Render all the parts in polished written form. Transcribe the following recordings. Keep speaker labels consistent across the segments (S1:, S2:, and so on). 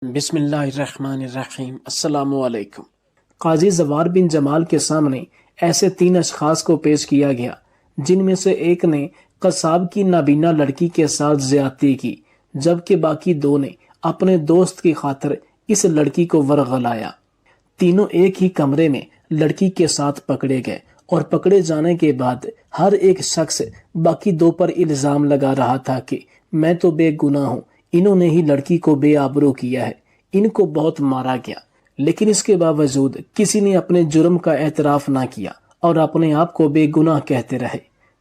S1: بسم اللہ الرحمن الرحیم۔ السلام علیکم۔ قاضی زوار بن جمال کے سامنے ایسے 3 اشخاص کو پیش کیا گیا جن میں سے ایک نے قصاب کی نابینا لڑکی کے ساتھ زیادتی کی، جبکہ باقی 2 نے اپنے دوست کی خاطر اس لڑکی کو ورغلایا۔ تینوں ایک ہی کمرے میں لڑکی کے ساتھ پکڑے گئے اور پکڑے جانے کے بعد ہر ایک شخص باقی 2 پر الزام لگا رہا تھا کہ میں تو بے گناہ ہوں، انہوں نے ہی لڑکی کو بے آبرو کیا ہے۔ ان کو بہت مارا گیا، لیکن اس کے باوجود کسی نے اپنے جرم کا اعتراف نہ کیا اور اپنے آپ کو بے گناہ کہتے رہے۔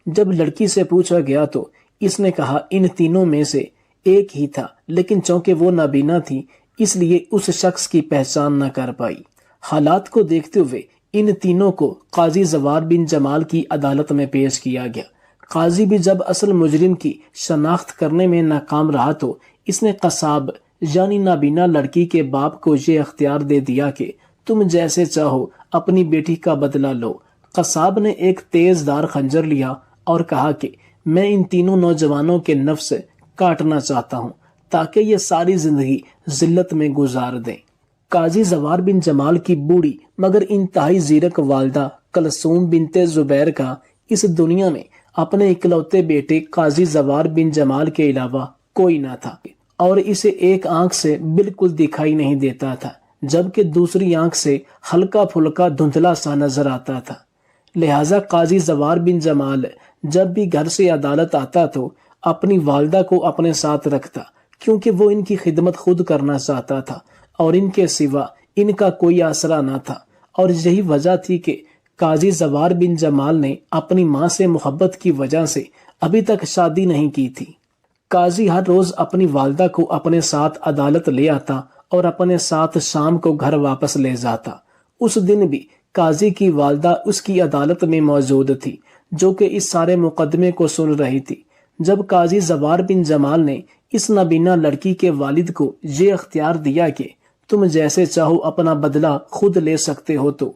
S1: جب لڑکی سے پوچھا گیا تو اس نے کہا ان تینوں میں سے ایک ہی تھا، لیکن چونکہ وہ نابینا تھی اس لیے اس شخص کی پہچان نہ کر پائی۔ حالات کو دیکھتے ہوئے ان تینوں کو قاضی زوار بن جمال کی عدالت میں پیش کیا گیا۔ قاضی بھی جب اصل مجرم کی شناخت کرنے میں ناکام رہا تو اس نے قصاب یعنی نابینا لڑکی کے باپ کو یہ اختیار دے دیا کہ تم جیسے چاہو اپنی بیٹی کا بدلہ لو۔ قصاب نے ایک تیز دار خنجر لیا اور کہا کہ میں ان تینوں نوجوانوں کے نفس کاٹنا چاہتا ہوں تاکہ یہ ساری زندگی ذلت میں گزار دیں۔ قاضی زوار بن جمال کی بوڑھی مگر انتہائی زیرک والدہ کلثوم بنت زبیر کا اس دنیا میں اپنے اکلوتے بیٹے قاضی زوار بن جمال کے علاوہ کوئی نہ تھا اور اسے ایک آنکھ سے بالکل دکھائی نہیں دیتا تھا، جبکہ دوسری آنکھ سے ہلکا پھلکا دھندلا سا نظر آتا تھا۔ لہٰذا قاضی زوار بن جمال جب بھی گھر سے عدالت آتا تو اپنی والدہ کو اپنے ساتھ رکھتا، کیونکہ وہ ان کی خدمت خود کرنا چاہتا تھا اور ان کے سوا ان کا کوئی آسرا نہ تھا۔ اور یہی وجہ تھی کہ قاضی زوار بن جمال نے اپنی ماں سے محبت کی وجہ سے ابھی تک شادی نہیں کی تھی۔ قاضی ہر روز اپنی والدہ کو اپنے ساتھ عدالت لے آتا اور اپنے ساتھ شام کو گھر واپس لے جاتا۔ اس دن بھی قاضی کی والدہ اس کی عدالت میں موجود تھی، جو کہ اس سارے مقدمے کو سن رہی تھی۔ جب قاضی زوار بن جمال نے اس نابینا لڑکی کے والد کو یہ اختیار دیا کہ تم جیسے چاہو اپنا بدلہ خود لے سکتے ہو تو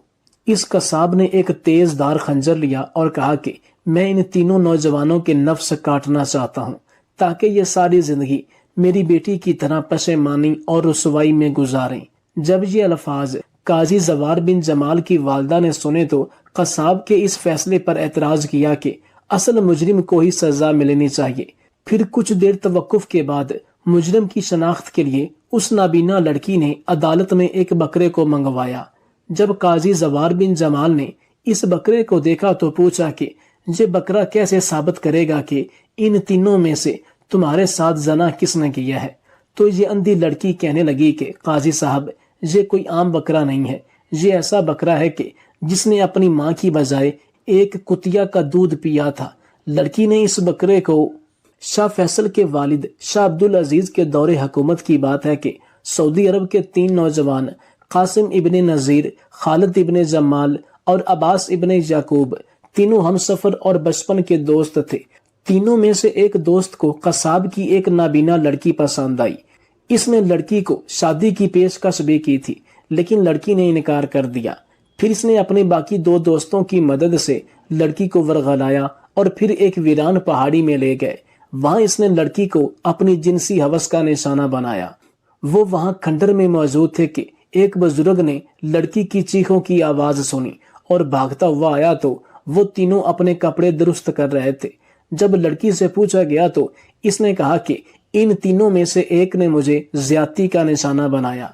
S1: اس قصاب نے ایک تیز دار خنجر لیا اور کہا کہ میں ان تینوں نوجوانوں کے نفس کاٹنا چاہتا ہوں تاکہ یہ ساری زندگی میری بیٹی کی طرح پشیمانی اور رسوائی میں گزاریں۔ جب یہ الفاظ قاضی زوار بن جمال کی والدہ نے سنے تو قصاب کے اس فیصلے پر اعتراض کیا کہ اصل مجرم کو ہی سزا ملنی چاہیے۔ پھر کچھ دیر توقف کے بعد مجرم کی شناخت کے لیے اس نابینا لڑکی نے عدالت میں ایک بکرے کو منگوایا۔ جب قاضی زوار بن جمال نے اس بکرے کو دیکھا تو پوچھا کہ یہ بکرا کیسے ثابت کرے گا کہ ان تینوں میں سے تمہارے ساتھ زنا کس نے کیا ہے؟ تو یہ اندھی لڑکی کہنے لگی کہ قاضی صاحب یہ کوئی عام بکرا نہیں ہے، یہ ایسا بکرا ہے کہ جس نے اپنی ماں کی بجائے ایک کتیا کا دودھ پیا تھا۔ لڑکی نے اس بکرے کو شاہ فیصل کے والد شاہ عبدالعزیز کے دور حکومت کی بات ہے کہ سعودی عرب کے 3 نوجوان قاسم ابن نذیر، خالد ابن جمال اور عباس ابن یعقوب تینوں ہم سفر اور بچپن کے دوست تھے۔ تینوں میں سے ایک دوست کو قصاب کی ایک نابینا لڑکی پسند آئی۔ اس نے لڑکی کو شادی کی پیشکش بھی کی تھی، لیکن لڑکی نے انکار کر دیا۔ پھر اس نے اپنے باقی 2 دوستوں کی مدد سے لڑکی کو ورغلایا اور پھر ایک ویران پہاڑی میں لے گئے۔ وہاں اس نے لڑکی کو اپنی جنسی ہوس کا نشانہ بنایا۔ وہ وہاں کھنڈر میں موجود تھے کہ ایک بزرگ نے لڑکی کی چیخوں کی آواز سنی اور بھاگتا ہوا آیا تو وہ تینوں اپنے کپڑے درست کر رہے تھے۔ جب لڑکی سے پوچھا گیا تو اس نے کہا کہ ان تینوں میں سے ایک نے مجھے زیادتی کا نشانہ بنایا،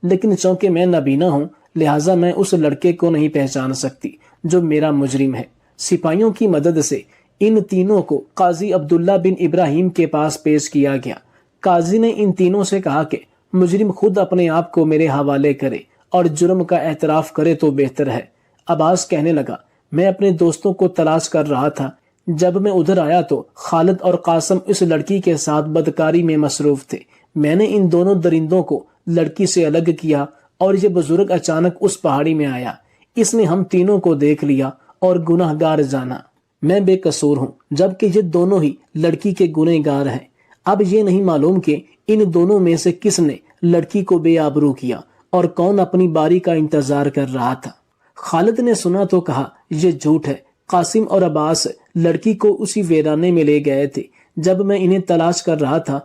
S1: لیکن چونکہ میں نابینا ہوں لہٰذا میں اس لڑکے کو نہیں پہچان سکتی جو میرا مجرم ہے۔ سپاہیوں کی مدد سے ان تینوں کو قاضی عبداللہ بن ابراہیم کے پاس پیش کیا گیا۔ قاضی نے ان تینوں سے کہا کہ مجرم خود اپنے آپ کو میرے حوالے کرے اور جرم کا اعتراف کرے تو بہتر ہے۔ عباس کہنے لگا میں اپنے دوستوں کو تلاش کر رہا تھا، جب میں ادھر آیا تو خالد اور قاسم اس لڑکی کے ساتھ بدکاری میں مصروف تھے۔ میں نے ان دونوں درندوں کو لڑکی سے الگ کیا اور یہ بزرگ اچانک اس پہاڑی میں آیا۔ اس نے ہم تینوں کو دیکھ لیا اور گناہ گار جانا۔ میں بے قصور ہوں، جبکہ یہ دونوں ہی لڑکی کے گنہ گار ہیں۔ اب یہ نہیں معلوم کہ ان دونوں میں سے کس نے لڑکی کو بے آبرو کیا اور کون اپنی باری کا انتظار کر رہا تھا۔ خالد نے سنا تو کہا یہ جھوٹ ہے، قاسم اور عباس لڑکی کو اسی ویرانے میں لے گئے تھے۔ جب میں انہیں تلاش کر رہا تھا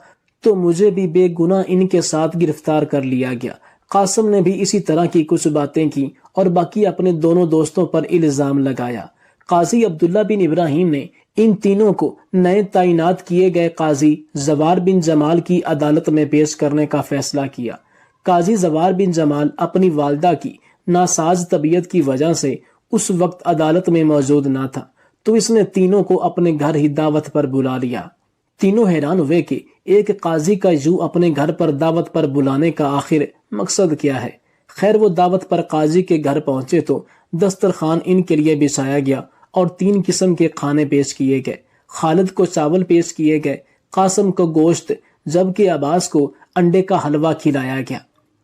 S1: تو مجھے بھی بے گناہ ان کے ساتھ گرفتار کر لیا گیا۔ قاسم نے بھی اسی طرح کی کچھ باتیں کی اور باقی اپنے دونوں دوستوں پر الزام لگایا۔ قاضی عبداللہ بن ابراہیم نے ان تینوں کو نئے تعینات کیے گئے قاضی زوار بن جمال کی عدالت میں پیش کرنے کا فیصلہ کیا۔ قاضی زوار بن جمال اپنی والدہ کی ناساز طبیعت کی وجہ سے اس وقت عدالت میں موجود نہ تھا، تو اس نے تینوں کو اپنے گھر ہی دعوت پر بلا لیا۔ تینوں حیران ہوئے کہ ایک قاضی کا یوں اپنے گھر پر دعوت پر بلانے کا آخر مقصد کیا ہے۔ خیر وہ دعوت پر قاضی کے گھر پہنچے تو دسترخوان ان کے لیے بچھایا گیا اور 3 قسم کے کھانے پیش کیے گئے۔ خالد کو چاول پیش کیے گئے، قاسم کو گوشت، جبکہ عباس کو انڈے کا حلوہ کھلایا گیا۔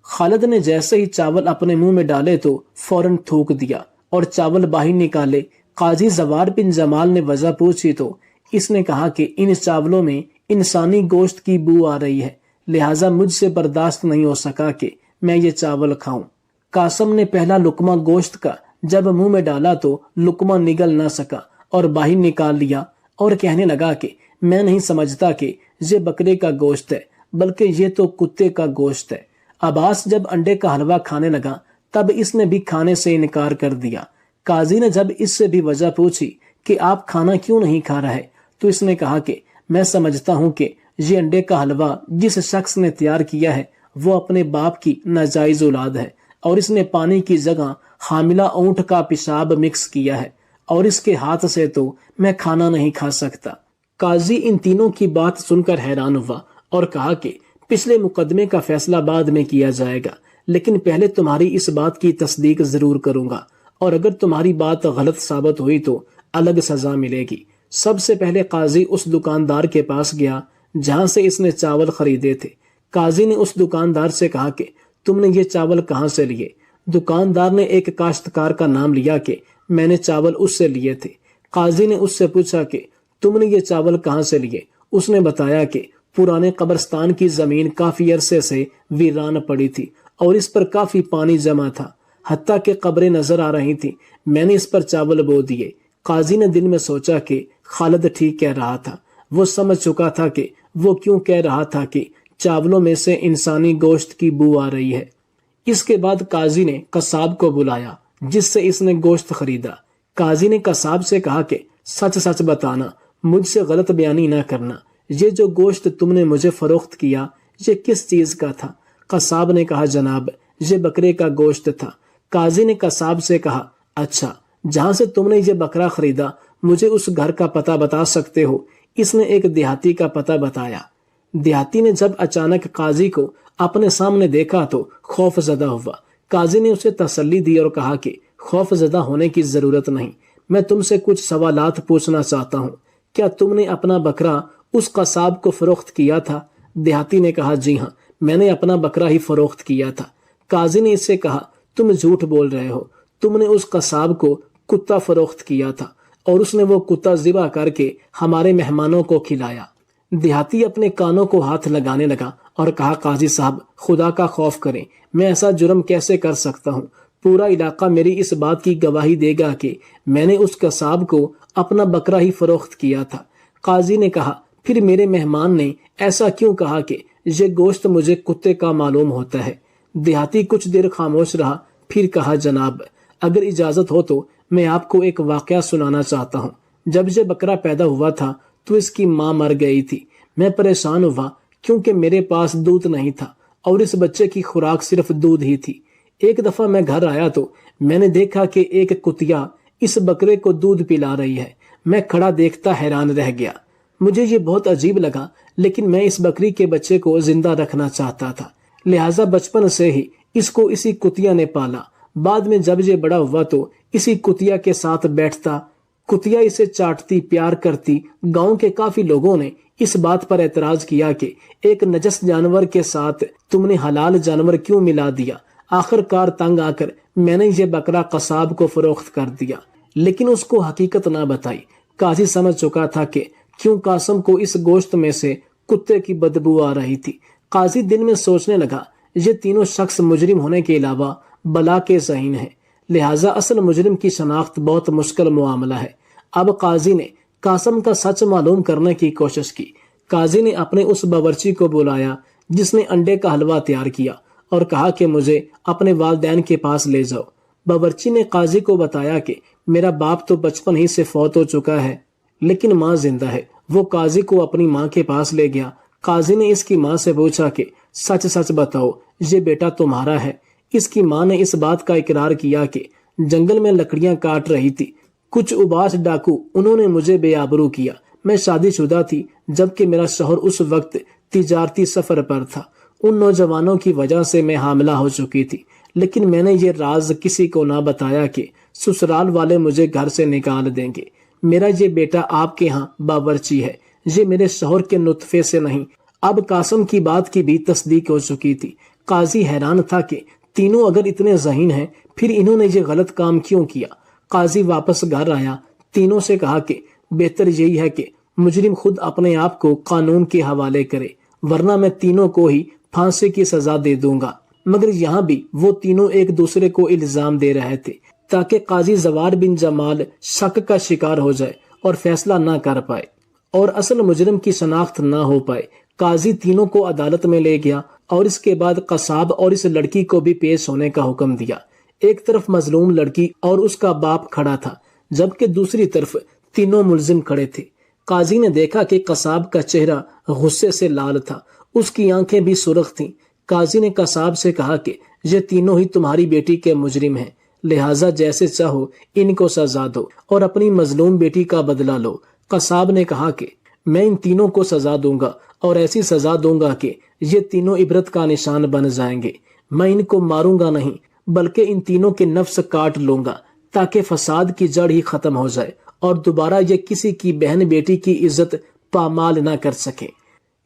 S1: خالد نے جیسے ہی چاول اپنے منہ میں ڈالے تو فوراً تھوک دیا اور چاول باہر نکالے۔ قاضی زوار بن جمال نے وجہ پوچھی تو اس نے کہا کہ ان چاولوں میں انسانی گوشت کی بو آ رہی ہے، لہٰذا مجھ سے برداشت نہیں ہو سکا کہ میں یہ چاول کھاؤں۔ قاسم نے پہلا لقمہ گوشت کا جب منہ میں ڈالا تو لقمہ نگل نہ سکا اور باہر نکال لیا اور کہنے لگا کہ میں نہیں سمجھتا کہ یہ بکرے کا گوشت ہے، بلکہ یہ تو کتے کا گوشت ہے۔ عباس جب انڈے کا حلوہ کھانے لگا تب اس نے بھی کھانے سے انکار کر دیا۔ قاضی نے جب اس سے بھی وجہ پوچھی کہ آپ کھانا کیوں نہیں کھا رہے تو اس نے کہا کہ میں سمجھتا ہوں کہ یہ انڈے کا حلوہ جس شخص نے تیار کیا ہے وہ اپنے باپ کی ناجائز اولاد ہے، اور اس نے پانی کی جگہ حاملہ اونٹ کا پیشاب مکس کیا ہے، اور اس کے ہاتھ سے تو میں کھانا نہیں کھا سکتا۔ قاضی ان تینوں کی بات سن کر حیران ہوا اور کہا کہ پچھلے مقدمے کا فیصلہ بعد میں کیا جائے گا، لیکن پہلے تمہاری اس بات کی تصدیق ضرور کروں گا، اور اگر تمہاری بات غلط ثابت ہوئی تو الگ سزا ملے گی۔ سب سے پہلے قاضی اس دکاندار کے پاس گیا جہاں سے اس نے چاول خریدے تھے۔ قاضی نے اس دکاندار سے کہا کہ تم نے یہ چاول کہاں سے لیے؟ دکاندار نے ایک کاشتکار کا نام لیا کہ میں نے چاول اس سے لیے تھے۔ قاضی نے اس سے پوچھا کہ تم نے یہ چاول کہاں سے لیے؟ اس نے بتایا کہ پرانے قبرستان کی زمین کافی عرصے سے ویران پڑی تھی اور اس پر کافی پانی جمع تھا، حتیٰ کہ قبریں نظر آ رہی تھیں، میں نے اس پر چاول بو دیے۔ قاضی نے دل میں سوچا کہ خالد ٹھیک کہہ رہا تھا۔ وہ سمجھ چکا تھا کہ وہ کیوں کہہ رہا تھا کہ چاولوں میں سے انسانی گوشت کی بو آ رہی ہے۔ اس کے بعد قاضی نے قصاب کو بلایا جس سے اس نے گوشت خریدا۔ قاضی نے قصاب سے کہا کہ سچ سچ بتانا، مجھ سے غلط بیانی نہ کرنا، یہ جو گوشت تم نے مجھے فروخت کیا یہ کس چیز کا تھا؟ قصاب نے کہا جناب یہ بکرے کا گوشت تھا۔ قاضی نے قصاب سے کہا اچھا، جہاں سے تم نے یہ بکرا خریدا مجھے اس گھر کا پتہ بتا سکتے ہو؟ اس نے ایک دیہاتی کا پتہ بتایا۔ دیہاتی نے جب اچانک قاضی کو اپنے سامنے دیکھا تو خوف زدہ ہوا۔ قاضی نے اسے تسلی دی اور کہا کہ خوف زدہ ہونے کی ضرورت نہیں، میں تم سے کچھ سوالات پوچھنا چاہتا ہوں۔ کیا تم نے اپنا بکرا اس قصاب کو فروخت کیا تھا؟ دیہاتی نے کہا جی ہاں، میں نے اپنا بکرا ہی فروخت کیا تھا۔ قاضی نے اس سے کہا تم جھوٹ بول رہے ہو، تم نے اس قصاب کو کتا فروخت کیا تھا اور اس نے وہ کتا ذبح کر کے ہمارے مہمانوں کو کھلایا۔ دیہاتی اپنے کانوں کو ہاتھ لگانے لگا اور کہا قاضی صاحب خدا کا خوف کریں، میں ایسا جرم کیسے کر سکتا ہوں؟ پورا علاقہ میری اس بات کی گواہی دے گا کہ میں نے اس قصاب کو اپنا بکرا ہی فروخت کیا تھا۔ قاضی نے کہا پھر میرے مہمان نے ایسا کیوں کہا کہ یہ گوشت مجھے کتے کا معلوم ہوتا ہے؟ دیہاتی کچھ دیر خاموش رہا، پھر کہا جناب اگر اجازت ہو تو میں آپ کو ایک واقعہ سنانا چاہتا ہوں۔ جب یہ بکرا پیدا ہوا تھا تو اس کی ماں مر گئی تھی۔ میں پریشان ہوا کیونکہ میرے پاس دودھ نہیں تھا اور اس بچے کی خوراک صرف دودھ ہی تھی۔ ایک دفعہ میں گھر آیا تو میں نے دیکھا کہ ایک کتیا اس بکرے کو دودھ پلا رہی ہے۔ میں کھڑا دیکھتا حیران رہ گیا، مجھے یہ بہت عجیب لگا، لیکن میں اس بکری کے بچے کو زندہ رکھنا چاہتا تھا، لہٰذا بچپن سے ہی اس کو اسی کتیا نے پالا۔ بعد میں جب یہ بڑا ہوا تو اسی کتیا کے ساتھ بیٹھتا، کتیا اسے چاٹتی، پیار کرتی۔ گاؤں کے کافی لوگوں نے اس بات پر اعتراض کیا کہ ایک نجس جانور کے ساتھ تم نے حلال جانور کیوں ملا دیا؟ آخر کار تنگ آ کر میں نے یہ بکرا قصاب کو فروخت کر دیا، لیکن اس کو حقیقت نہ بتائی۔ قاضی سمجھ چکا تھا کہ کیوں قاسم کو اس گوشت میں سے کتے کی بدبو آ رہی تھی۔ قاضی دل میں سوچنے لگا یہ تینوں شخص مجرم ہونے کے علاوہ بلا کے ذہین ہیں، لہٰذا اصل مجرم کی شناخت بہت مشکل معاملہ ہے۔ اب قاضی نے قاسم کا سچ معلوم کرنے کی کوشش کی۔ قاضی نے اپنے اس باورچی کو بلایا جس نے انڈے کا حلوہ تیار کیا اور کہا کہ مجھے اپنے والدین کے پاس لے جاؤ۔ باورچی نے قاضی کو بتایا کہ میرا باپ تو بچپن ہی سے فوت ہو چکا ہے لیکن ماں زندہ ہے۔ وہ قاضی کو اپنی ماں کے پاس لے گیا۔ قاضی نے اس کی ماں سے پوچھا کہ سچ سچ بتاؤ، یہ بیٹا تمہارا ہے؟ اس کی ماں نے اس بات کا اقرار کیا کہ جنگل میں لکڑیاں کاٹ رہی تھی، کچھ اباس ڈاکو انہوں نے مجھے بے آبرو کیا۔ میں شادی شدہ تھی جبکہ میرا شوہر اس وقت تجارتی سفر پر تھا۔ ان نوجوانوں کی وجہ سے میں حاملہ ہو چکی تھی، لیکن میں نے یہ راز کسی کو نہ بتایا کہ سسرال والے مجھے گھر سے نکال دیں گے۔ میرا یہ بیٹا آپ کے ہاں باورچی ہے، یہ میرے شوہر کے نطفے سے نہیں۔ اب قاسم کی بات کی بھی تصدیق ہو چکی تھی۔ قاضی حیران تھا کہ تینوں اگر اتنے ذہین ہیں پھر انہوں نے یہ غلط کام کیوں کیا۔ قاضی واپس گھر آیا، تینوں سے کہا کہ بہتر یہی ہے کہ مجرم خود اپنے آپ کو قانون کے حوالے کرے، ورنہ میں تینوں کو ہی پھانسی کی سزا دے دوں گا۔ مگر یہاں بھی وہ تینوں ایک دوسرے کو الزام دے رہے تھے تاکہ قاضی زوار بن جمال شک کا شکار ہو جائے اور فیصلہ نہ کر پائے اور اصل مجرم کی شناخت نہ ہو پائے۔ قاضی تینوں کو عدالت میں لے گیا اور اس کے بعد قصاب اور اس لڑکی کو بھی پیش ہونے کا حکم دیا۔ ایک طرف مظلوم لڑکی اور اس کا باپ کھڑا تھا جبکہ دوسری طرف تینوں ملزم کھڑے تھے۔ قاضی نے دیکھا کہ قصاب کا چہرہ غصے سے لال تھا، اس کی آنکھیں بھی سرخ تھیں۔ قاضی نے قصاب سے کہا کہ یہ تینوں ہی تمہاری بیٹی کے مجرم ہیں، لہٰذا جیسے چاہو ان کو سزا دو اور اپنی مظلوم بیٹی کا بدلہ لو۔ قصاب نے کہا کہ میں ان تینوں کو سزا دوں گا اور ایسی سزا دوں گا کہ یہ تینوں عبرت کا نشان بن جائیں گے۔ میں ان کو ماروں گا نہیں بلکہ ان تینوں کے نفس کاٹ لوں گا تاکہ فساد کی جڑ ہی ختم ہو جائے اور دوبارہ یہ کسی کی بہن بیٹی کی عزت پامال نہ کر سکے۔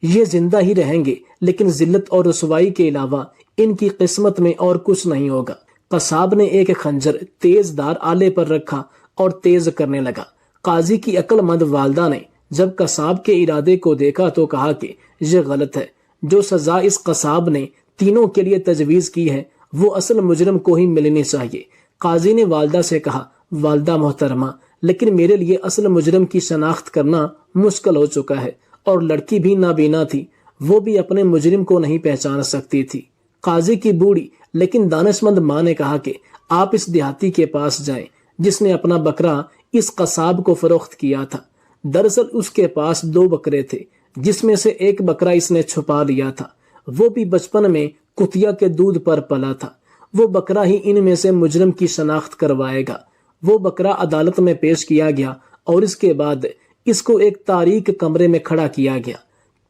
S1: یہ زندہ ہی رہیں گے لیکن ذلت اور رسوائی کے علاوہ ان کی قسمت میں اور کچھ نہیں ہوگا۔ قصاب نے ایک خنجر تیز دار آلے پر رکھا اور تیز کرنے لگا۔ قاضی کی عقل مند والدہ نے جب قصاب کے ارادے کو دیکھا تو کہا کہ یہ غلط ہے، جو سزا اس قصاب نے تینوں کے لیے تجویز کی ہے وہ اصل مجرم کو ہی ملنی چاہیے۔ قاضی نے والدہ سے کہا، والدہ محترمہ، لیکن میرے لیے اصل مجرم کی شناخت کرنا مشکل ہو چکا ہے اور لڑکی بھی نابینا تھی، وہ بھی اپنے مجرم کو نہیں پہچان سکتی تھی۔ قاضی کی بوڑھی لیکن دانشمند ماں نے کہا کہ آپ اس دیہاتی کے پاس جائیں جس نے اپنا بکرا اس قصاب کو فروخت کیا تھا۔ دراصل اس کے پاس 2 بکرے تھے جس میں سے ایک بکرا اس نے چھپا لیا تھا، وہ بھی بچپن میں کتیا کے دودھ پر پلا تھا۔ وہ بکرا ہی ان میں سے مجرم کی شناخت کروائے گا۔ وہ بکرا عدالت میں پیش کیا گیا اور اس کے بعد اس کو ایک تاریک کمرے میں کھڑا کیا گیا۔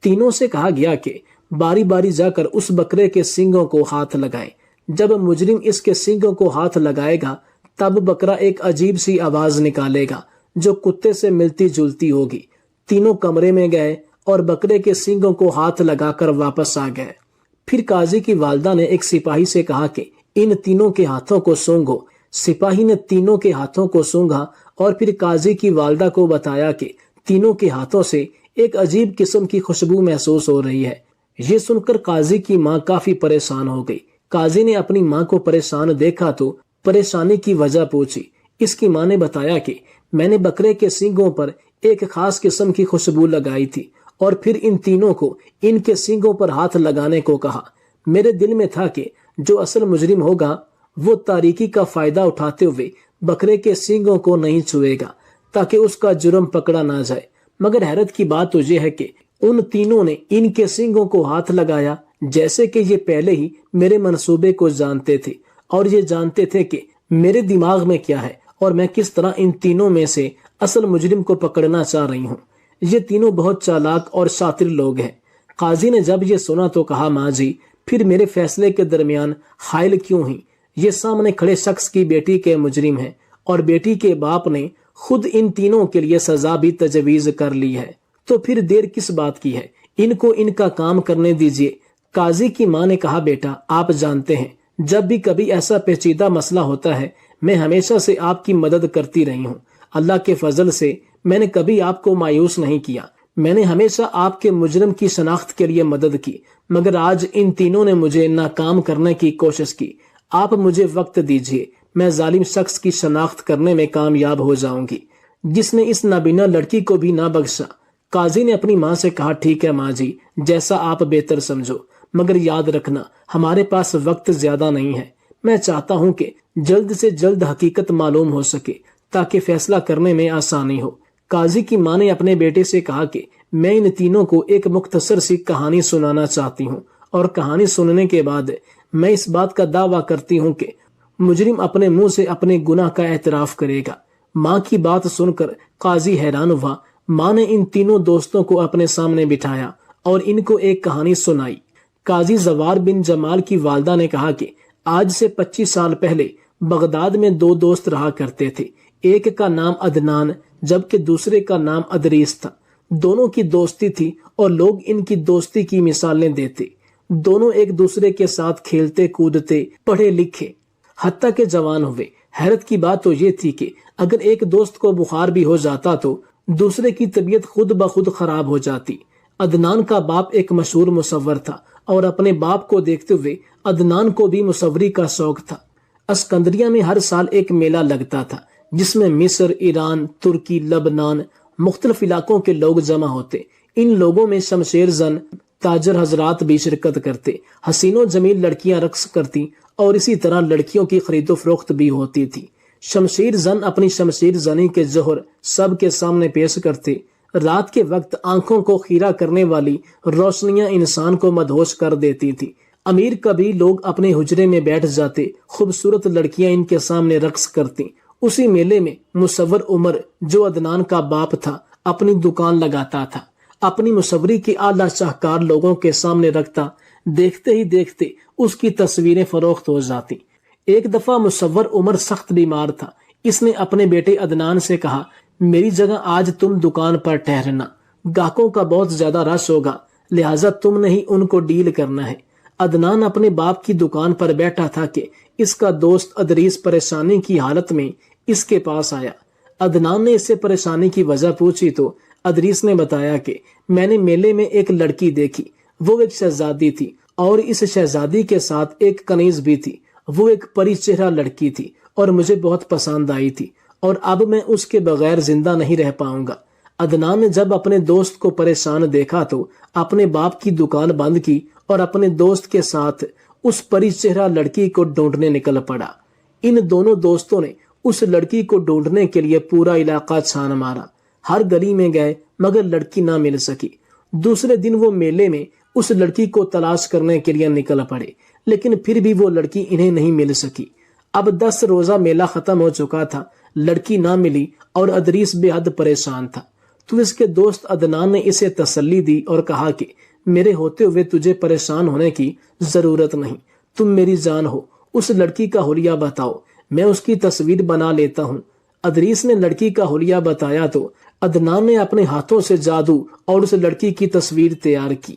S1: تینوں سے کہا گیا کہ باری باری جا کر اس بکرے کے سینگوں کو ہاتھ لگائیں۔ جب مجرم اس کے سینگوں کو ہاتھ لگائے گا تب بکرا ایک عجیب سی آواز نکالے گا جو کتے سے ملتی جلتی ہوگی۔ تینوں کمرے میں گئے اور بکرے کے سینگوں کو ہاتھ لگا کر واپس آ گئے۔ پھر قاضی کی والدہ نے ایک سپاہی سے کہا کہ ان تینوں کے ہاتھوں کو سونگو۔ سپاہی نے تینوں کے ہاتھوں کو سونگا اور پھر قاضی کی والدہ کو بتایا کہ تینوں کے ہاتھوں سے ایک عجیب قسم کی خوشبو محسوس ہو رہی ہے۔ یہ سن کر قاضی کی ماں کافی پریشان ہو گئی۔ قاضی نے اپنی ماں کو پریشان دیکھا تو پریشانی کی وجہ پوچھی۔ اس کی ماں نے بتایا کہ میں نے بکرے کے سینگوں پر ایک خاص قسم کی خوشبو لگائی تھی اور پھر ان تینوں کو ان کے سینگوں پر ہاتھ لگانے کو کہا۔ میرے دل میں تھا کہ جو اصل مجرم ہوگا وہ تاریکی کا فائدہ اٹھاتے ہوئے بکرے کے سینگوں کو نہیں چھوئے گا تاکہ اس کا جرم پکڑا نہ جائے، مگر حیرت کی بات تو یہ ہے کہ ان تینوں نے ان کے سینگوں کو ہاتھ لگایا جیسے کہ یہ پہلے ہی میرے منصوبے کو جانتے تھے اور یہ جانتے تھے کہ میرے دماغ میں کیا ہے اور میں کس طرح ان تینوں میں سے اصل مجرم کو پکڑنا چاہ رہی ہوں۔ یہ تینوں بہت چالاک اور شاطر لوگ ہیں۔ قاضی نے جب یہ سنا تو کہا، ماں جی پھر میرے فیصلے کے درمیان حائل کیوں ہیں؟ یہ سامنے کھڑے شخص کی بیٹی کے مجرم ہیں اور بیٹی کے باپ نے خود ان تینوں کے لیے سزا بھی تجویز کر لی ہے، تو پھر دیر کس بات کی ہے؟ ان کو ان کا کام کرنے دیجیے۔ قاضی کی ماں نے کہا، بیٹا آپ جانتے ہیں جب بھی کبھی ایسا پیچیدہ مسئلہ ہوتا ہے میں ہمیشہ سے آپ کی مدد کرتی رہی ہوں۔ اللہ کے فضل سے میں نے کبھی آپ کو مایوس نہیں کیا۔ میں نے ہمیشہ آپ کے مجرم کی شناخت کے لیے مدد کی، مگر آج ان تینوں نے مجھے ناکام کرنے کی کوشش کی۔ آپ مجھے وقت دیجیے، میں ظالم شخص کی شناخت کرنے میں کامیاب ہو جاؤں گی جس نے اس نابینا لڑکی کو بھی نہ بخشا۔ قاضی نے اپنی ماں سے کہا ٹھیک ہے ماں جی، جیسا آپ بہتر سمجھو، مگر یاد رکھنا ہمارے پاس وقت زیادہ نہیں ہے۔ میں چاہتا ہوں کہ جلد سے جلد حقیقت معلوم ہو سکے تاکہ فیصلہ کرنے میں آسانی ہو۔ قاضی کی ماں نے اپنے بیٹے سے کہا کہ میں ان تینوں کو ایک مختصر سی کہانی سنانا چاہتی ہوں، اور کہانی سننے کے بعد میں اس بات کا دعویٰ کرتی ہوں کہ مجرم اپنے منہ سے اپنے گناہ کا اعتراف کرے گا۔ ماں کی بات سن کر قاضی حیران ہوا۔ ماں نے ان تینوں دوستوں کو اپنے سامنے بٹھایا اور ان کو ایک کہانی سنائی۔ قاضی زوار بن جمال کی والدہ نے کہا کہ آج سے 25 سال پہلے بغداد میں دو دوست رہا کرتے تھے۔ ایک کا نام عدنان جبکہ دوسرے کا نام ادریس تھا۔ دونوں کی دوستی تھی اور لوگ ان کی دوستی کی مثالیں دیتے۔ دونوں ایک دوسرے کے ساتھ کھیلتے کودتے، پڑھے لکھے، حتیٰ کہ جوان ہوئے۔ حیرت کی بات تو یہ تھی کہ اگر ایک دوست کو بخار بھی ہو جاتا تو دوسرے کی طبیعت خود بخود خراب ہو جاتی۔ عدنان کا باپ ایک مشہور مصور تھا اور اپنے باپ کو دیکھتے ہوئے عدنان کو بھی مصوری کا شوق تھا۔ اسکندریہ میں ہر سال ایک میلہ لگتا تھا جس میں مصر، ایران، ترکی، لبنان، مختلف علاقوں کے لوگ جمع ہوتے۔ ان لوگوں میں شمشیر زن تاجر حضرات بھی شرکت کرتے، حسین و جمیل لڑکیاں رقص کرتی اور اسی طرح لڑکیوں کی خرید و فروخت بھی ہوتی تھی۔ شمشیر زن اپنی شمشیر زنی کے جوہر سب کے سامنے پیش کرتے۔ رات کے وقت آنکھوں کو خیرہ کرنے والی روشنیاں انسان کو مدہوش کر دیتی تھی۔ امیر کبھی لوگ اپنے حجرے میں بیٹھ جاتے، خوبصورت لڑکیاں ان کے سامنے رقص کرتی۔ اسی میلے میں مصور عمر جو عدنان کا باپ تھا اپنی دکان لگاتا تھا، اپنی مصوری کی اعلیٰ شاہکار لوگوں کے سامنے رکھتا۔ دیکھتے ہی دیکھتے اس کی تصویریں فروخت ہو جاتی۔ ایک دفعہ مصور عمر سخت بیمار تھا۔ اس نے اپنے بیٹے عدنان سے کہا میری جگہ آج تم دکان پر ٹھہرنا، گاہکوں کا بہت زیادہ رش ہوگا، لہٰذا تم نے ہی ان کو ڈیل کرنا ہے۔ عدنان اپنے باپ کی دکان پر بیٹھا تھا کہ اس کا دوست ادریس پریشانی کی حالت میں اس کے پاس آیا۔ عدنان نے اس سے پریشانی کی وجہ پوچھی تو ادریس نے بتایا کہ میں نے میلے میں ایک لڑکی دیکھی، وہ ایک شہزادی تھی اور اس شہزادی کے ساتھ ایک کنیز بھی تھی۔ وہ ایک پری چہرہ لڑکی تھی اور مجھے بہت پسند آئی تھی، اور اب میں اس کے بغیر زندہ نہیں رہ پاؤں گا۔ عدنان نے جب اپنے دوست کو پریشان دیکھا تو اپنے باپ کی دکان بند کی اور اپنے دوست کے ساتھ اس پری چہرہ لڑکی کو ڈھونڈنے نکل پڑا۔ ان دونوں دوستوں نے اس لڑکی کو ڈھونڈنے کے لیے پورا علاقہ چھان مارا، ہر گلی میں گئے مگر لڑکی نہ مل سکی۔ دوسرے دن وہ میلے میں اس لڑکی کو تلاش کرنے کے لیے نکل پڑے، لیکن پھر بھی وہ لڑکی انہیں نہیں مل سکی۔ اب 10 روزہ میلہ ختم ہو چکا تھا، لڑکی نہ ملی اور ادریس بے حد پریشان تھا۔ تو اس کے دوست عدنان نے اسے تسلی دی اور کہا کہ میرے ہوتے ہوئے تجھے پریشان ہونے کی ضرورت نہیں، تم میری جان ہو، اس لڑکی کا حلیہ بتاؤ، میں اس کی تصویر بنا لیتا ہوں۔ ادریس نے لڑکی کا حلیہ بتایا تو عدنان نے اپنے ہاتھوں سے جادو اور اس لڑکی کی تصویر تیار کی۔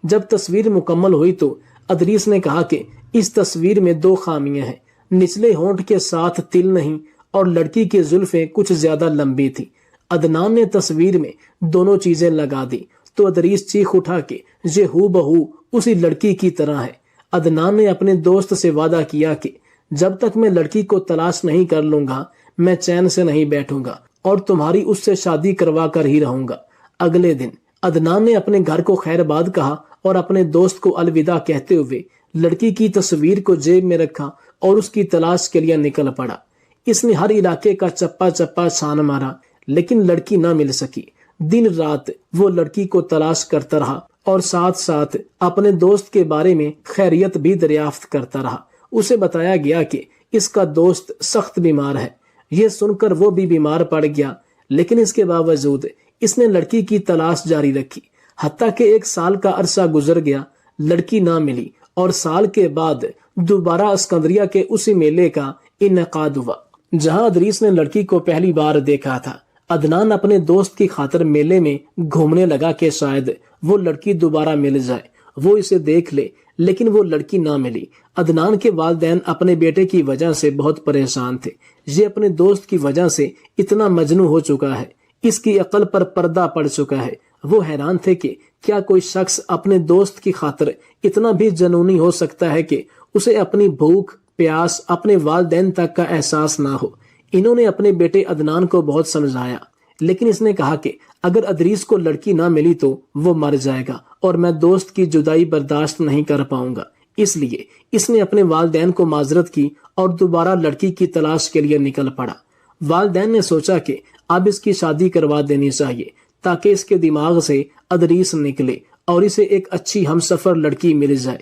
S1: جب تصویر مکمل ہوئی تو ادریس نے کہا کہ اس تصویر میں 2 خامیاں ہیں، نچلے ہونٹ کے ساتھ تل نہیں اور لڑکی کی زلفیں کچھ زیادہ لمبی تھی۔ عدنان نے تصویر میں دونوں چیزیں لگا دی تو ادریس چیخ اٹھا کہ یہ ہو بہو اسی لڑکی کی طرح ہے۔ عدنان نے اپنے دوست سے وعدہ کیا کہ جب تک میں لڑکی کو تلاش نہیں کر لوں گا میں چین سے نہیں بیٹھوں گا اور تمہاری اس سے شادی کروا کر ہی رہوں گا۔ اگلے دن عدنان نے اپنے گھر کو خیر باد کہا اور اپنے دوست کو الوداع کہتے ہوئے لڑکی کی تصویر کو جیب میں رکھا اور اس کی تلاش کے لیے نکل پڑا۔ اس نے ہر علاقے کا چپا چپا چھان مارا لیکن لڑکی نہ مل سکی۔ دن رات وہ لڑکی کو تلاش کرتا رہا اور ساتھ ساتھ اپنے دوست کے بارے میں خیریت بھی دریافت کرتا رہا۔ اسے بتایا گیا کہ اس کا دوست سخت بیمار ہے۔ یہ سن کر وہ بھی بیمار پڑ گیا، لیکن اس کے باوجود اس نے لڑکی کی تلاش جاری رکھی، حتیٰ کہ 1 سال کا عرصہ گزر گیا، لڑکی نہ ملی اور سال کے بعد دوبارہ اسکندریہ کے اسی میلے کا انعقاد ہوا جہاں ادریس نے لڑکی کو پہلی بار دیکھا تھا۔ عدنان اپنے دوست کی خاطر میلے میں گھومنے لگا کہ شاید وہ لڑکی دوبارہ مل جائے، وہ اسے دیکھ لے، لیکن وہ لڑکی نہ ملی۔ عدنان کے والدین اپنے بیٹے کی وجہ سے بہت پریشان تھے۔ یہ اپنے دوست کی وجہ سے اتنا مجنون ہو چکا ہے، اس کی عقل پر پردہ پڑ چکا ہے۔ وہ حیران تھے کہ کیا کوئی شخص اپنے دوست کی خاطر اتنا بھی جنونی ہو سکتا ہے کہ اسے اپنی بھوک پیاس اپنے والدین تک کا احساس نہ ہو۔ انہوں نے اپنے بیٹے عدنان کو بہت سمجھایا، لیکن اس نے کہا کہ اگر ادریس کو لڑکی نہ ملی تو وہ مر جائے گا اور میں دوست کی جدائی برداشت نہیں کر پاؤں گا۔ اس لیے اس نے اپنے والدین کو معذرت کی اور دوبارہ لڑکی کی تلاش کے لیے نکل پڑا۔ والدین نے سوچا کہ اب اس کی شادی کروا دینی چاہیے تاکہ اس کے دماغ سے ادریس نکلے اور اسے ایک اچھی ہمسفر لڑکی مل جائے۔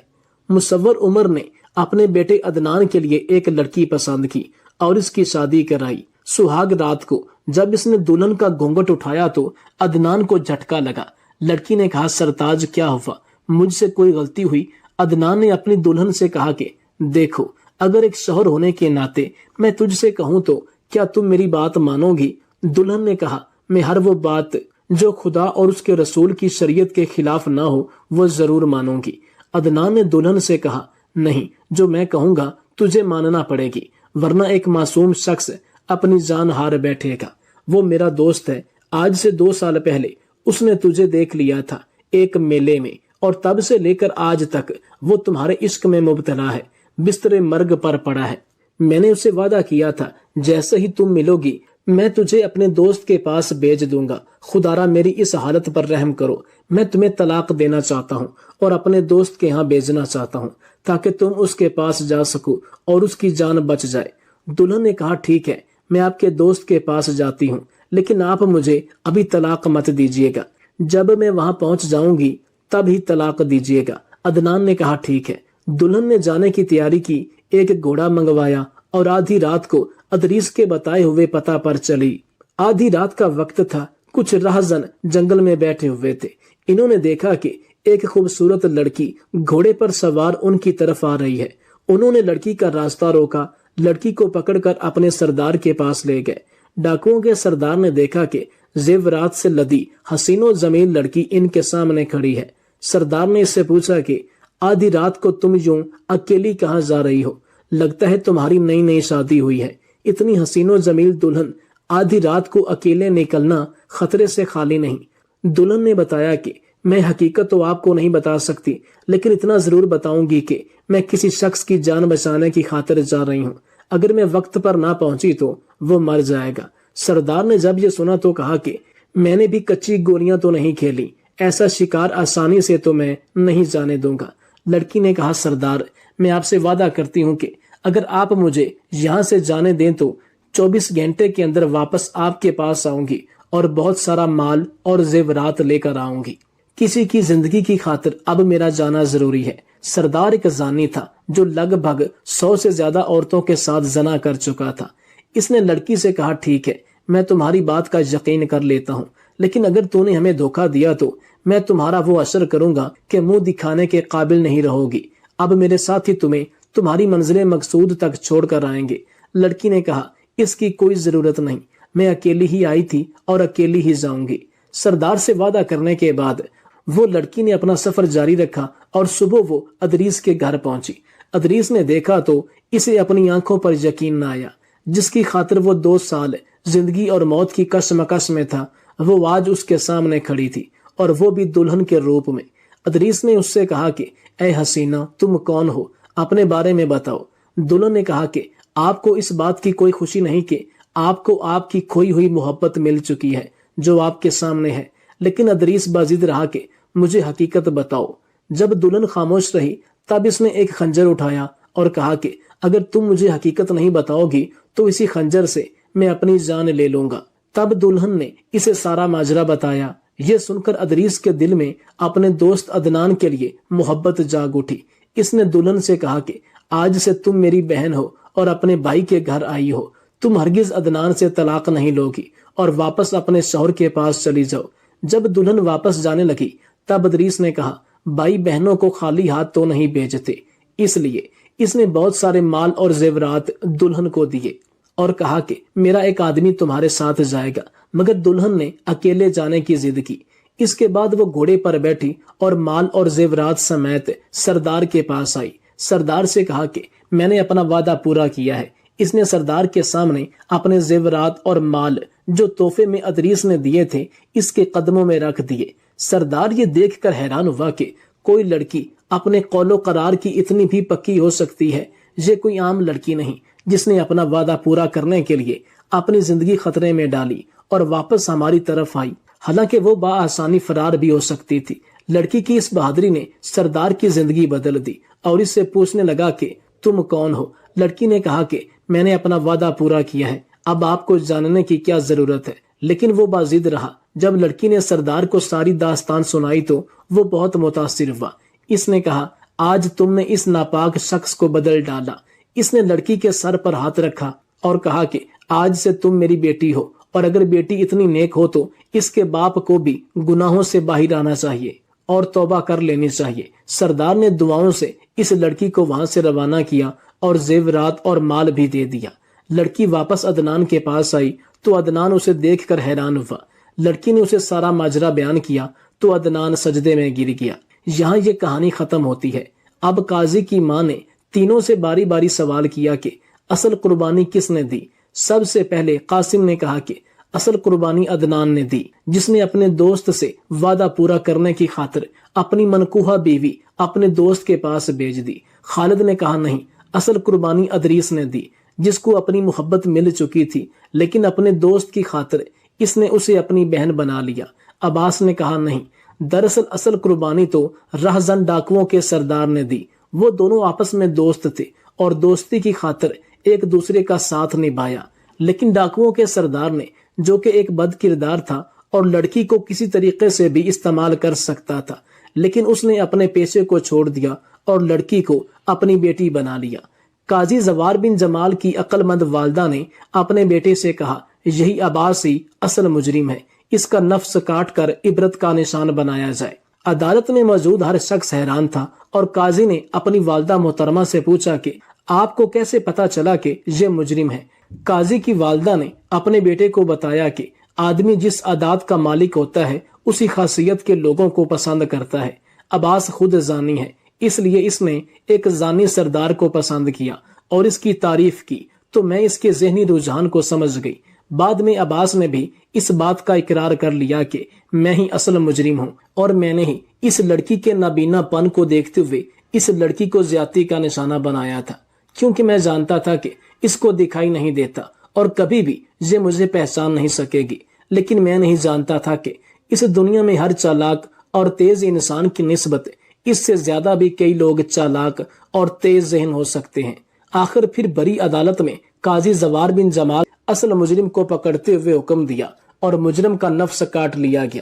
S1: مصور عمر نے اپنے بیٹے عدنان کے لیے ایک لڑکی پسند کی اور اس کی شادی کرائی۔ سہاگ رات کو جب اس نے دلہن کا گھونگھٹ اٹھایا تو عدنان کو جھٹکا لگا۔ لڑکی نے کہا، سرتاج کیا ہوا؟ مجھ سے کوئی غلطی ہوئی؟ عدنان نے اپنی دلہن سے کہا کہ دیکھو، اگر ایک شوہر ہونے کے ناطے میں تجھ سے کہوں تو کیا تم میری بات مانو گی؟ دلہن نے کہا، میں ہر وہ بات جو خدا اور اس کے رسول کی شریعت کے خلاف نہ ہو وہ ضرور مانوں گی۔ عدنان نے دلہن سے کہا، نہیں، جو میں کہوں گا تجھے ماننا پڑے گی، ورنہ ایک معصوم شخص اپنی جان ہار بیٹھے گا۔ وہ میرا دوست ہے، آج سے 2 سال پہلے اس نے تجھے دیکھ لیا تھا ایک میلے میں، اور تب سے لے کر آج تک وہ تمہارے عشق میں مبتلا ہے، بستر مرگ پر پڑا ہے۔ میں نے اسے وعدہ کیا تھا جیسے ہی تم ملو گی میں تجھے اپنے دوست کے پاس بھیج دوں گا۔ خدارا میری اس حالت پر رحم کرو، میں تمہیں طلاق دینا چاہتا ہوں اور اپنے دوست کے ہاں بھیجنا چاہتا ہوں تاکہ تم اس کے پاس جا سکو اور اس کی جان بچ جائے۔ دلہن نے کہا، ٹھیک ہے، میں آپ کے دوست کے پاس جاتی ہوں، لیکن آپ مجھے ابھی طلاق مت دیجیے گا، جب میں وہاں پہنچ جاؤں گی تب ہی طلاق دیجیے گا۔ عدنان نے کہا، ٹھیک ہے۔ دلہن نے جانے کی تیاری کی، ایک گھوڑا منگوایا اور آدھی رات کو ادریس کے بتائے ہوئے پتہ پر چلی۔ آدھی رات کا وقت تھا، کچھ راہزن جنگل میں بیٹھے ہوئے تھے۔ انہوں نے دیکھا کہ ایک خوبصورت لڑکی گھوڑے پر سوار ان کی طرف آ رہی ہے۔ انہوں نے لڑکی کا راستہ روکا، لڑکی کو پکڑ کر اپنے سردار کے پاس لے گئے۔ ڈاکوؤں کے سردار نے دیکھا کہ زیورات سے لدی حسین و جمیل لڑکی ان کے سامنے کھڑی ہے۔ سردار نے اس سے پوچھا کہ آدھی رات کو تم یوں اکیلی کہاں جا رہی ہو؟ لگتا ہے تمہاری نئی شادی ہوئی ہے۔ اتنی حسین و جمیل دلہن آدھی رات کو اکیلے نکلنا خطرے سے خالی نہیں۔ دلہن نے بتایا کہ میں حقیقت تو آپ کو نہیں بتا سکتی، لیکن اتنا ضرور بتاؤں گی کہ میں کسی شخص کی جان بچانے کی خاطر جا رہی ہوں۔ اگر میں وقت پر نہ پہنچی تو وہ مر جائے گا۔ سردار نے جب یہ سنا تو کہا کہ میں نے بھی کچی گولیاں تو نہیں کھیلی، ایسا شکار آسانی سے تو میں نہیں جانے دوں گا۔ لڑکی نے کہا، سردار میں آپ سے وعدہ کرتی ہوں کہ اگر آپ مجھے یہاں سے جانے دیں تو 24 گھنٹے کے اندر واپس آپ کے پاس آؤں گی اور بہت سارا مال اور زیورات لے کر آؤں گی۔ کسی کی زندگی کی خاطر اب میرا جانا ضروری ہے۔ سردار ایک زانی تھا جو لگ بھگ 100 سے زیادہ عورتوں کے ساتھ زنا کر چکا تھا۔ اس نے لڑکی سے کہا، ٹھیک ہے، میں تمہاری بات کا یقین کر لیتا ہوں، لیکن اگر تو نے ہمیں دھوکہ دیا تو میں تمہارا وہ اثر کروں گا کہ منہ دکھانے کے قابل نہیں رہو گی۔ اب میرے ساتھ ہی تمہیں تمہاری منزل مقصود تک چھوڑ کر آئیں گے۔ لڑکی نے کہا، اس کی کوئی ضرورت نہیں، میں اکیلی ہی آئی تھی اور اکیلی ہی جاؤں گی۔ سردار سے وعدہ کرنے کے بعد وہ لڑکی نے اپنا سفر جاری رکھا اور صبح وہ ادریس کے گھر پہنچی۔ ادریس نے دیکھا تو اسے اپنی آنکھوں پر یقین نہ آیا۔ جس کی خاطر وہ 2 سال زندگی اور موت کی کشمکش میں تھا، وہ آج اس کے سامنے کھڑی تھی، اور وہ بھی دلہن کے روپ میں۔ ادریس نے اس سے کہا کہ اے حسینہ، تم کون ہو؟ اپنے بارے میں بتاؤ۔ دلہن نے کہا کہ آپ کو اس بات کی کوئی خوشی نہیں کہ آپ کو آپ کی کھوئی ہوئی محبت مل چکی ہے جو آپ کے سامنے ہے، لیکن ادریس باضد رہا کہ مجھے حقیقت بتاؤ۔ جب دلہن خاموش رہی تب اس نے ایک خنجر اٹھایا اور کہا کہ اگر تم مجھے حقیقت نہیں بتاؤ گی تو اسی خنجر سے میں اپنی جان لے لوں گا۔ تب دلہن نے اسے سارا ماجرا بتایا۔ یہ سن کر ادریس کے دل میں اپنے دوست عدنان کے لیے محبت جاگ اٹھی۔ اس نے دلہن سے کہا کہ آج سے تم میری بہن ہو اور اپنے بھائی کے گھر آئی ہو، تم ہرگز عدنان سے طلاق نہیں لوگی اور واپس اپنے شوہر کے پاس چلی جاؤ۔ جب دلہن واپس جانے لگی تب ادریس نے کہا، بھائی بہنوں کو خالی ہاتھ تو نہیں بھیجتے، اس لیے اس نے بہت سارے مال اور زیورات دلہن کو دیے اور کہا کہ میرا ایک آدمی تمہارے ساتھ جائے گا، مگر دلہن نے اکیلے جانے کی ضد کی۔ اس کے بعد وہ گھوڑے پر بیٹھی اور مال اور زیورات سمیت سردار کے پاس آئی۔ سردار سے کہا کہ میں نے اپنا وعدہ پورا کیا ہے۔ اس نے سردار کے سامنے اپنے زیورات اور مال جو تحفے میں ادریس نے دیے تھے اس کے قدموں میں رکھ دیے۔ سردار یہ دیکھ کر حیران ہوا کہ کوئی لڑکی اپنے قول و قرار کی اتنی بھی پکی ہو سکتی ہے۔ یہ کوئی عام لڑکی نہیں جس نے اپنا وعدہ پورا کرنے کے لیے اپنی زندگی خطرے میں ڈالی اور واپس ہماری طرف آئی، حالانکہ وہ بآسانی فرار بھی ہو سکتی تھی۔ لڑکی کی اس بہادری نے سردار کی زندگی بدل دی اور اس سے پوچھنے لگا کہ تم کون ہو؟ لڑکی نے کہا کہ میں نے اپنا وعدہ پورا کیا ہے، اب آپ کو جاننے کی کیا ضرورت ہے؟ لیکن وہ باضد رہا۔ جب لڑکی نے سردار کو ساری داستان سنائی تو وہ بہت متاثر ہوا۔ اس نے کہا، آج تم نے اس ناپاک شخص کو بدل ڈالا۔ اس نے لڑکی کے سر پر ہاتھ رکھا اور کہا کہ آج سے تم میری بیٹی ہو، اور اگر بیٹی اتنی نیک ہو تو اس کے باپ کو بھی گناہوں سے باہر آنا چاہیے اور توبہ کر لینی چاہیے۔ سردار نے دعاؤں سے اس لڑکی کو وہاں سے روانہ کیا اور زیورات اور مال بھی دے دیا۔ لڑکی واپس عدنان کے پاس آئی تو عدنان اسے دیکھ کر حیران ہوا۔ لڑکی نے اسے سارا ماجرا بیان کیا تو عدنان سجدے میں گر گیا۔ یہاں یہ کہانی ختم ہوتی ہے۔ اب قاضی کی ماں نے تینوں سے باری باری سوال کیا کہ اصل قربانی کس نے دی؟ سب سے پہلے قاسم نے کہا کہ اصل قربانی عدنان نے دی، جس نے اپنے دوست سے وعدہ پورا کرنے کی خاطر اپنی منکوحہ بیوی اپنے دوست کے پاس بھیج دی۔ خالد نے کہا نہیں، اصل قربانی ادریس نے دی، جس کو اپنی محبت مل چکی تھی، لیکن اپنے دوست کی خاطر اس نے اسے اپنی بہن بنا لیا۔ عباس نے کہا نہیں، دراصل اصل قربانی تو رہزن ڈاکوؤں کے سردار نے دی۔ وہ دونوں آپس میں دوست تھے اور دوستی کی خاطر ایک دوسرے کا ساتھ نبھایا، لیکن ڈاکوؤں کے سردار نے، جو کہ ایک بد کردار تھا اور لڑکی کو کسی طریقے سے بھی استعمال کر سکتا تھا، لیکن اس نے اپنے پیشے کو چھوڑ دیا اور لڑکی کو اپنی بیٹی بنا لیا۔ قاضی زوار بن جمال کی عقل مند والدہ نے اپنے بیٹے سے کہا، یہی عباس ہی اصل مجرم ہے، اس کا نفس کاٹ کر عبرت کا نشان بنایا جائے۔ عدالت میں موجود ہر شخص حیران تھا اور قاضی نے اپنی والدہ محترمہ سے پوچھا کہ آپ کو کیسے پتا چلا کہ یہ مجرم ہے؟ قاضی کی والدہ نے اپنے بیٹے کو بتایا کہ آدمی جس عادات کا مالک ہوتا ہے اسی خاصیت کے لوگوں کو پسند کرتا ہے۔ عباس خود زانی ہے، اس لیے اس نے ایک زانی سردار کو پسند کیا اور اس کی تعریف کی، تو میں اس کے ذہنی رجحان کو سمجھ گئی۔ بعد میں عباس نے بھی اس بات کا اقرار کر لیا کہ میں ہی اصل مجرم ہوں اور میں نے ہی اس لڑکی کے نابینا پن کو دیکھتے ہوئے اس لڑکی کو زیادتی کا نشانہ بنایا تھا، کیونکہ میں جانتا تھا کہ اس کو دکھائی نہیں دیتا اور کبھی بھی یہ مجھے پہچان نہیں سکے گی، لیکن میں نہیں جانتا تھا کہ اس دنیا میں ہر چالاک اور تیز انسان کی نسبت اس سے زیادہ بھی کئی لوگ چالاک اور تیز ذہن ہو سکتے ہیں۔ آخر پھر بڑی عدالت میں قاضی زوار بن جمال اصل مجرم کو پکڑتے ہوئے حکم دیا اور مجرم کا نفس کاٹ لیا گیا۔